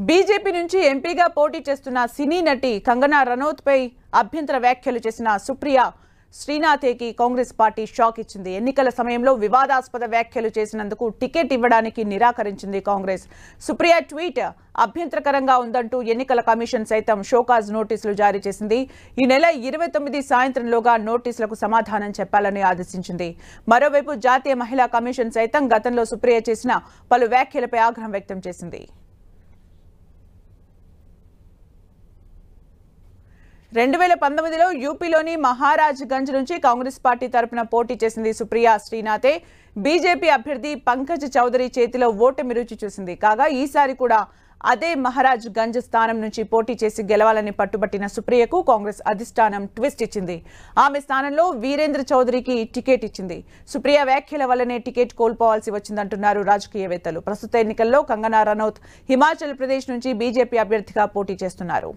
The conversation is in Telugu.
బీజేపీ నుంచి ఎంపీగా పోటీ చేస్తున్న సినీ నటి కంగనా రనౌత్ పై అభ్యంతర వ్యాఖ్యలు చేసిన సుప్రియా శ్రీనాథేకి కాంగ్రెస్ పార్టీ షాక్ ఇచ్చింది. ఎన్నికల సమయంలో వివాదాస్పద వ్యాఖ్యలు చేసినందుకు టికెట్ ఇవ్వడానికి నిరాకరించింది కాంగ్రెస్. సుప్రియా ట్వీట్ అభ్యంతరకరంగా ఉందంటూ ఎన్నికల కమిషన్ సైతం షోకాజ్ నోటీసులు జారీ చేసింది. ఈ నెల 29 సాయంత్రంలోగా నోటీసులకు సమాధానం చెప్పాలని ఆదేశించింది. మరోవైపు జాతీయ మహిళా కమిషన్ సైతం గతంలో సుప్రియా చేసిన పలు వ్యాఖ్యలపై ఆగ్రహం వ్యక్తం చేసింది. 2019లో యూపీలోని మహారాజ్ గంజ్ నుంచి కాంగ్రెస్ పార్టీ తరపున పోటీ చేసింది సుప్రియా శ్రీనాథే. బీజేపీ అభ్యర్థి పంకజ్ చౌదరి చేతిలో ఓటమి రుచి చూసింది. కాగా ఈసారి కూడా అదే మహారాజ్ గంజ్ స్థానం నుంచి పోటీ చేసి గెలవాలని పట్టుబట్టిన సుప్రియకు కాంగ్రెస్ అధిష్టానం ట్విస్ట్ ఇచ్చింది. ఆమె స్థానంలో వీరేంద్ర చౌదరికి టికెట్ ఇచ్చింది. సుప్రియా వ్యాఖ్యల వల్లనే టికెట్ కోల్పోవాల్సి వచ్చిందంటున్నారు రాజకీయవేత్తలు. ప్రస్తుత ఎన్నికల్లో కంగనా రనౌత్ హిమాచల్ ప్రదేశ్ నుంచి బీజేపీ అభ్యర్థిగా పోటీ చేస్తున్నారు.